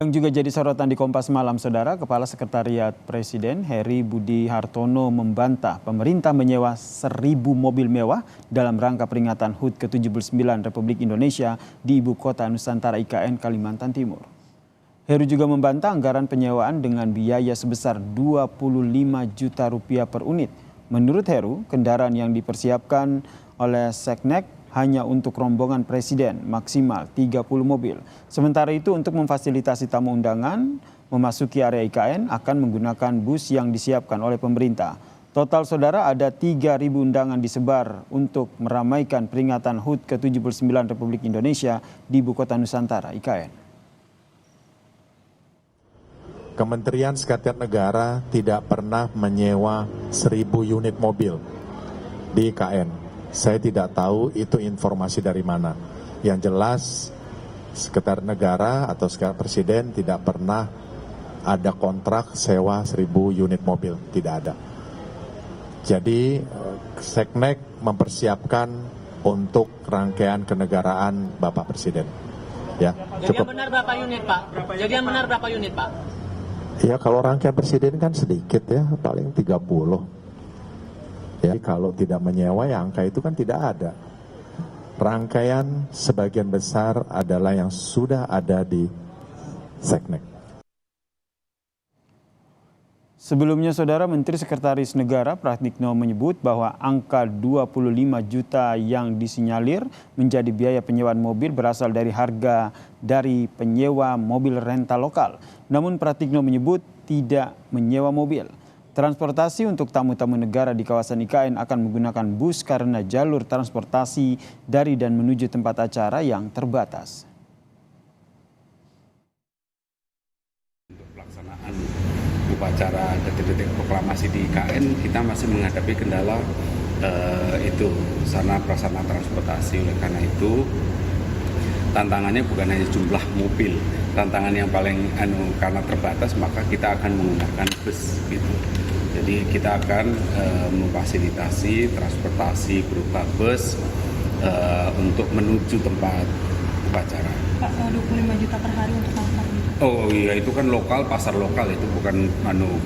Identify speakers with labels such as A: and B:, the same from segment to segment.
A: Yang juga jadi sorotan di Kompas Malam, Saudara, Kepala Sekretariat Presiden Heri Budi Hartono membantah pemerintah menyewa 1.000 mobil mewah dalam rangka peringatan HUT ke-79 Republik Indonesia di Ibu Kota Nusantara IKN Kalimantan Timur. Heru juga membantah anggaran penyewaan dengan biaya sebesar 25 juta rupiah per unit. Menurut Heru, kendaraan yang dipersiapkan oleh Seknek hanya untuk rombongan presiden maksimal 30 mobil. Sementara itu untuk memfasilitasi tamu undangan memasuki area IKN akan menggunakan bus yang disiapkan oleh pemerintah. Total, Saudara, ada 3.000 undangan disebar untuk meramaikan peringatan HUT ke-79 Republik Indonesia di Ibu Kota Nusantara IKN.
B: Kementerian Sekretariat Negara tidak pernah menyewa 1.000 unit mobil di IKN. Saya tidak tahu itu informasi dari mana. Yang jelas, Sekretariat Negara atau Sekretariat Presiden tidak pernah ada kontrak sewa 1.000 unit mobil. Tidak ada. Jadi, Seknek mempersiapkan untuk rangkaian kenegaraan Bapak Presiden. Ya,
C: jadi yang benar berapa unit, Pak? Jadi yang benar berapa unit, Pak?
B: Ya, kalau rangkaian Presiden kan sedikit ya, paling 30. Ya, kalau tidak menyewa ya angka itu kan tidak ada. Rangkaian sebagian besar adalah yang sudah ada di Seknek.
A: Sebelumnya, Saudara, Menteri Sekretaris Negara Pratikno menyebut bahwa angka 25 juta yang disinyalir menjadi biaya penyewaan mobil berasal dari harga dari penyewa mobil rental lokal. Namun Pratikno menyebut tidak menyewa mobil. Transportasi untuk tamu-tamu negara di kawasan IKN akan menggunakan bus karena jalur transportasi dari dan menuju tempat acara yang terbatas.
D: Untuk pelaksanaan upacara detik-detik proklamasi di IKN, kita masih menghadapi kendala itu sarana prasarana transportasi. Oleh karena itu, tantangannya bukan hanya jumlah mobil. Tantangan yang paling karena terbatas, maka kita akan menggunakan bus gitu. Jadi kita akan memfasilitasi transportasi berupa bus untuk menuju tempat upacara.
E: Pak, 25 juta per hari untuk apa?
D: Oh iya, itu kan lokal, pasar lokal, itu bukan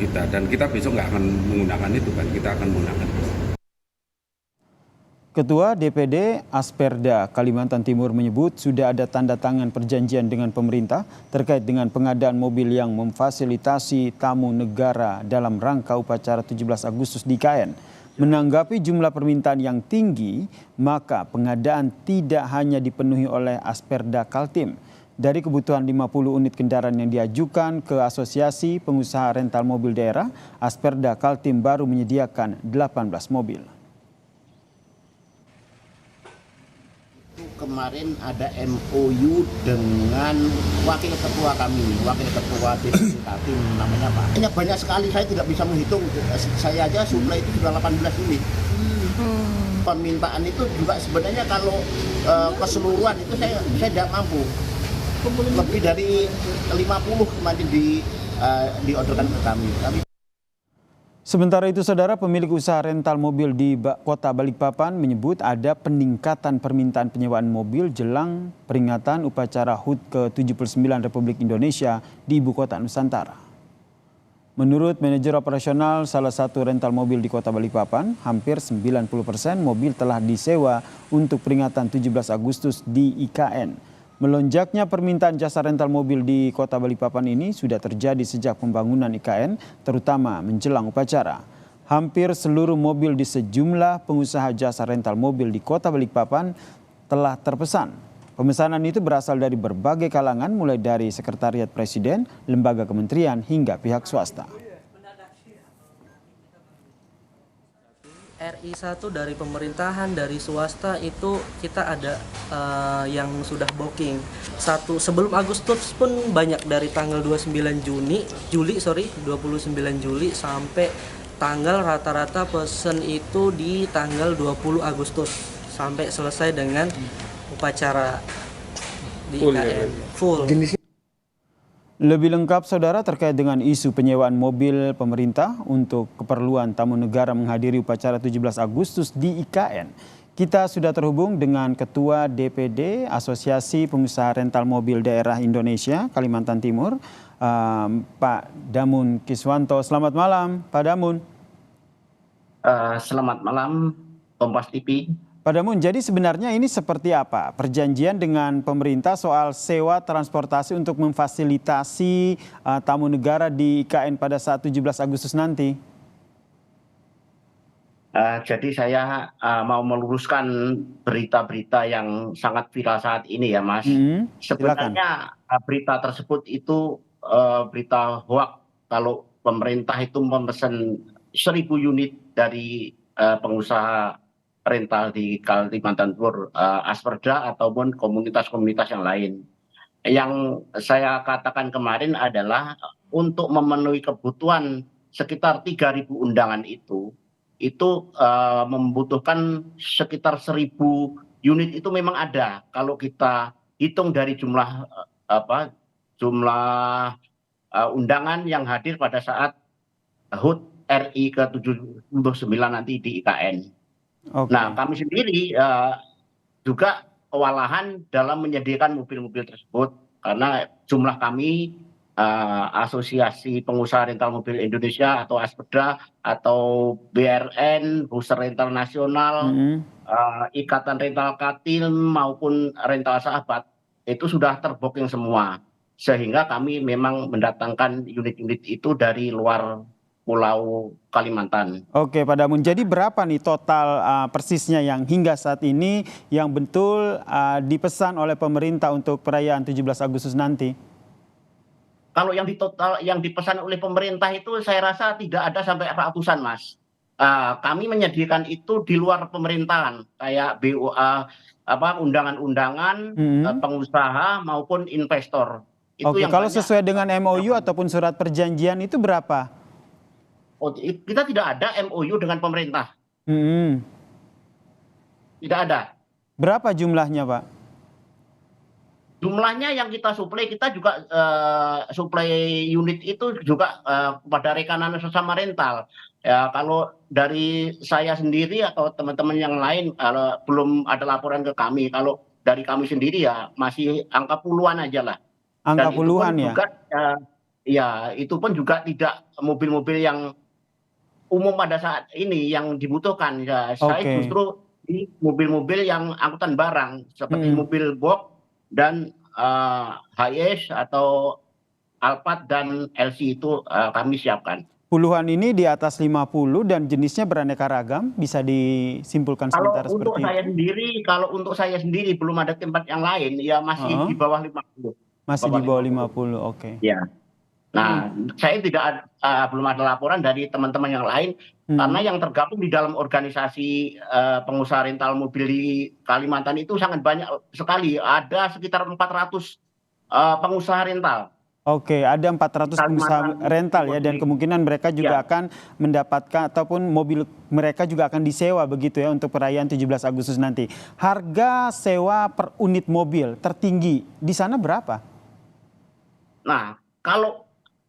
D: kita. Dan kita besok nggak akan menggunakan itu kan, kita akan menggunakan bus.
A: Ketua DPD Asperda Kalimantan Timur menyebut sudah ada tanda tangan perjanjian dengan pemerintah terkait dengan pengadaan mobil yang memfasilitasi tamu negara dalam rangka upacara 17 Agustus di IKN. Menanggapi jumlah permintaan yang tinggi, maka pengadaan tidak hanya dipenuhi oleh Asperda Kaltim. Dari kebutuhan 50 unit kendaraan yang diajukan ke Asosiasi Pengusaha Rental Mobil Daerah, Asperda Kaltim baru menyediakan 18 mobil.
F: Kemarin ada MOU dengan wakil ketua kami, wakil ketua DPD Kaltim namanya Pak. Hanya banyak sekali, saya tidak bisa menghitung. Saya aja suplai itu sudah 18 unit. Permintaan itu juga sebenarnya kalau keseluruhan itu saya tidak mampu. Lebih dari 50 kemarin diorderkan ke kami.
A: Sementara itu, Saudara, pemilik usaha rental mobil di Kota Balikpapan menyebut ada peningkatan permintaan penyewaan mobil jelang peringatan upacara HUT ke-79 Republik Indonesia di Ibu Kota Nusantara. Menurut manajer operasional salah satu rental mobil di Kota Balikpapan, hampir 90% mobil telah disewa untuk peringatan 17 Agustus di IKN. Melonjaknya permintaan jasa rental mobil di Kota Balikpapan ini sudah terjadi sejak pembangunan IKN, terutama menjelang upacara. Hampir seluruh mobil di sejumlah pengusaha jasa rental mobil di Kota Balikpapan telah terpesan. Pemesanan itu berasal dari berbagai kalangan, mulai dari Sekretariat Presiden, lembaga kementerian, hingga pihak swasta.
G: RI1 dari pemerintahan, dari swasta itu kita ada yang sudah booking. Sebelum Agustus pun banyak, dari tanggal 29 Juli sampai tanggal rata-rata pesen itu di tanggal 20 Agustus sampai selesai dengan upacara di IKN. Full.
A: Lebih lengkap, Saudara, terkait dengan isu penyewaan mobil pemerintah untuk keperluan tamu negara menghadiri upacara 17 Agustus di IKN. Kita sudah terhubung dengan Ketua DPD Asosiasi Pengusaha Rental Mobil Daerah Indonesia Kalimantan Timur, Pak Damun Kiswanto. Selamat malam, Pak Damun.
F: Selamat malam, Kompas TV.
A: Pak Damun, jadi sebenarnya ini seperti apa perjanjian dengan pemerintah soal sewa transportasi untuk memfasilitasi tamu negara di IKN pada saat 17 Agustus nanti?
F: Jadi saya mau meluruskan berita-berita yang sangat viral saat ini ya, Mas.
A: Silakan.
F: Sebenarnya berita tersebut itu berita hoax kalau pemerintah itu memesan 1.000 unit dari pengusaha rental di Kalimantan Timur, Asperda ataupun komunitas-komunitas yang lain. Yang saya katakan kemarin adalah untuk memenuhi kebutuhan sekitar 3.000 undangan itu membutuhkan sekitar 1.000 unit itu memang ada. Kalau kita hitung dari jumlah undangan yang hadir pada saat HUT RI ke-79 nanti di IKN.
A: Okay.
F: Nah, kami sendiri juga kewalahan dalam menyediakan mobil-mobil tersebut karena jumlah kami Asosiasi Pengusaha Rental Mobil Indonesia atau Asperda atau BRN, Bursa Rental Nasional, Ikatan Rental Katil maupun Rental Sahabat itu sudah terbooking semua. Sehingga kami memang mendatangkan unit-unit itu dari luar Pulau Kalimantan.
A: Oke, Pak Damun. Jadi berapa nih total persisnya yang hingga saat ini yang betul dipesan oleh pemerintah untuk perayaan 17 Agustus nanti?
F: Kalau yang dipesan oleh pemerintah itu saya rasa tidak ada sampai ratusan, Mas. Kami menyediakan itu di luar pemerintahan, kayak BOA, undangan-undangan, pengusaha maupun investor. Itu
A: Oke,
F: yang
A: kalau
F: banyak.
A: sesuai dengan MOU ataupun surat perjanjian itu berapa?
F: Oh, kita tidak ada MOU dengan pemerintah. Tidak ada.
A: Berapa jumlahnya, Pak?
F: Jumlahnya yang kita suplai, kita juga suplai unit itu juga kepada rekanan sesama rental. Ya, kalau dari saya sendiri atau teman-teman yang lain belum ada laporan ke kami. Kalau dari kami sendiri ya masih angka puluhan aja lah.
A: Angka
F: Dan
A: puluhan
F: itu pun
A: ya?
F: juga, itu pun juga tidak mobil-mobil yang umum pada saat ini yang dibutuhkan. Ya, saya justru di mobil-mobil yang angkutan barang seperti mobil box dan HS atau Alphard dan LC itu kami siapkan.
A: Puluhan ini di atas 50 dan jenisnya beraneka ragam, bisa disimpulkan sementara seperti itu?
F: Kalau untuk saya sendiri belum ada tempat yang lain, ya masih di bawah 50.
A: Masih di bawah 50, oke.
F: Ya. Nah, saya belum ada laporan dari teman-teman yang lain karena yang tergabung di dalam organisasi pengusaha rental mobil di Kalimantan itu sangat banyak sekali. Ada sekitar 400 pengusaha rental.
A: Oke, ada 400 pengusaha rental ya, dan kemungkinan mereka juga akan mendapatkan ataupun mobil mereka juga akan disewa begitu ya untuk perayaan 17 Agustus nanti. Harga sewa per unit mobil tertinggi di sana berapa?
F: Nah, kalau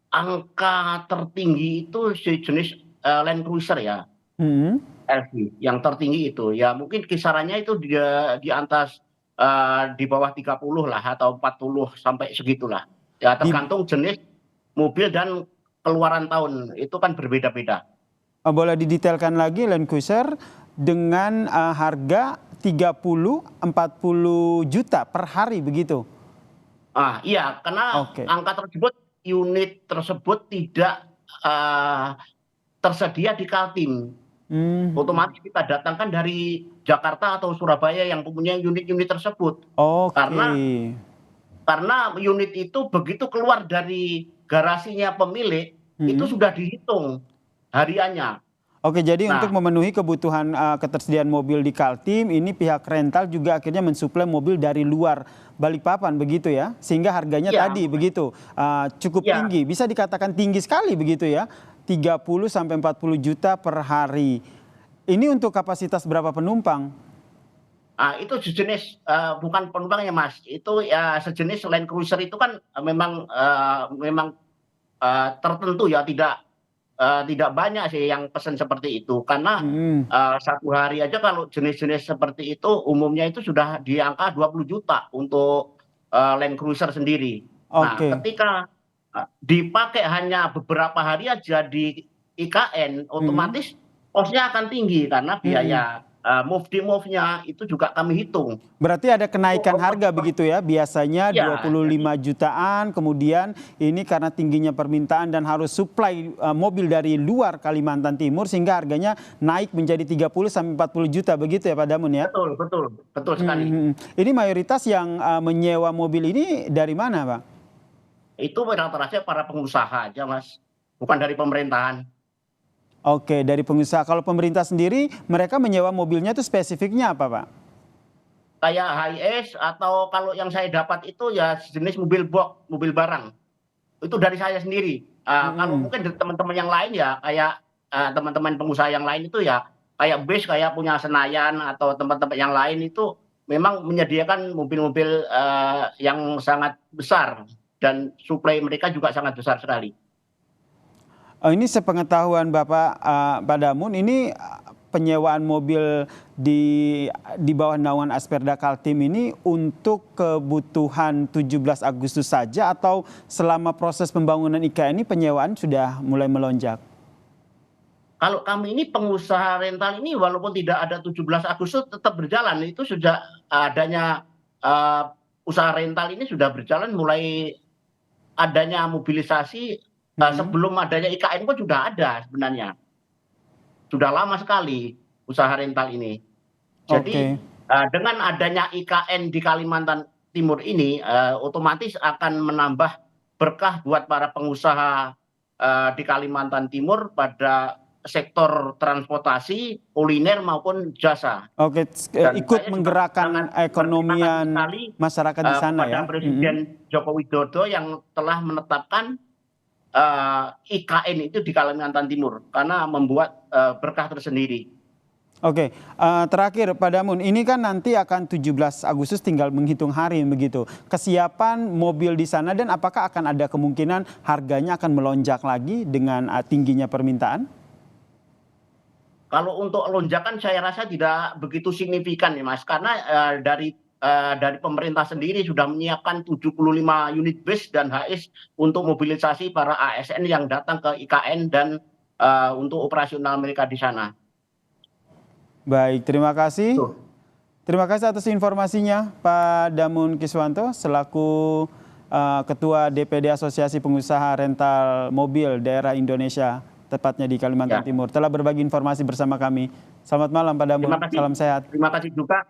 F: angka tertinggi itu jenis Land Cruiser ya, LV yang tertinggi itu ya mungkin kisarannya itu di atas di bawah 30 lah atau 40 sampai segitulah ya, tergantung jenis mobil dan keluaran tahun itu kan berbeda-beda.
A: Boleh didetailkan lagi Land Cruiser dengan harga 30-40 juta per hari begitu?
F: Iya, karena angka tersebut, unit tersebut tidak tersedia di Kaltim. Otomatis kita datangkan dari Jakarta atau Surabaya yang mempunyai unit-unit tersebut. Karena unit itu begitu keluar dari garasinya pemilik, itu sudah dihitung hariannya.
A: Oke, jadi untuk memenuhi kebutuhan ketersediaan mobil di Kaltim, ini pihak rental juga akhirnya mensuplai mobil dari luar Balikpapan begitu ya, sehingga harganya tadi begitu cukup tinggi, bisa dikatakan tinggi sekali begitu ya, 30 sampai 40 juta per hari. Ini untuk kapasitas berapa penumpang?
F: Itu sejenis bukan penumpang ya Mas, itu ya sejenis Land Cruiser itu kan memang tertentu ya, tidak tidak banyak sih yang pesen seperti itu karena satu hari aja kalau jenis-jenis seperti itu umumnya itu sudah di angka 20 juta untuk Land Cruiser sendiri. Nah,
A: Oke.
F: ketika dipakai hanya beberapa hari aja di IKN, otomatis cost-nya akan tinggi karena biaya move-nya itu juga kami hitung.
A: Berarti ada kenaikan harga begitu ya, biasanya
F: Iya,
A: 25 jutaan, kemudian ini karena tingginya permintaan dan harus supply mobil dari luar Kalimantan Timur sehingga harganya naik menjadi 30 sampai 40 juta begitu ya Pak Damun ya?
F: Betul sekali.
A: Ini mayoritas yang menyewa mobil ini dari mana Pak?
F: Itu rata-rata para pengusaha aja Mas, bukan dari pemerintahan.
A: Oke, dari pengusaha. Kalau pemerintah sendiri, mereka menyewa mobilnya itu spesifiknya apa Pak?
F: Kayak HiAce atau kalau yang saya dapat itu ya jenis mobil box, mobil barang. Itu dari saya sendiri. Kalau mungkin dari teman-teman yang lain ya kayak teman-teman pengusaha yang lain itu ya kayak bus kayak punya Senayan atau tempat-tempat yang lain itu memang menyediakan mobil-mobil yang sangat besar dan suplai mereka juga sangat besar sekali.
A: Ini sepengetahuan Bapak Pak Damun, ini penyewaan mobil di bawah naungan Asperda Kaltim ini untuk kebutuhan 17 Agustus saja atau selama proses pembangunan IKN ini penyewaan sudah mulai melonjak?
F: Kalau kami ini pengusaha rental ini walaupun tidak ada 17 Agustus tetap berjalan. Itu sudah adanya usaha rental ini sudah berjalan mulai adanya mobilisasi sebelum adanya IKN pun sudah ada sebenarnya. Sudah lama sekali usaha rental ini. Jadi dengan adanya IKN di Kalimantan Timur ini otomatis akan menambah berkah buat para pengusaha di Kalimantan Timur pada sektor transportasi, kuliner maupun jasa.
A: Oke, ikut menggerakkan ekonomian masyarakat di sana ya.
F: Kepada Presiden Joko Widodo yang telah menetapkan IKN itu di Kalimantan Timur karena membuat berkah tersendiri.
A: Oke, terakhir Pak Damun, ini kan nanti akan 17 Agustus tinggal menghitung hari begitu. Kesiapan mobil di sana dan apakah akan ada kemungkinan harganya akan melonjak lagi dengan tingginya permintaan?
F: Kalau untuk lonjakan saya rasa tidak begitu signifikan ya Mas, karena dari pemerintah sendiri sudah menyiapkan 75 unit bus dan HIS untuk mobilisasi para ASN yang datang ke IKN dan untuk operasional mereka di sana.
A: Baik, terima kasih. Terima kasih atas informasinya Pak Damun Kiswanto selaku Ketua DPD Asosiasi Pengusaha Rental Mobil Daerah Indonesia, tepatnya di Kalimantan Timur, telah berbagi informasi bersama kami. Selamat malam Pak Damun, salam sehat.
F: Terima kasih juga.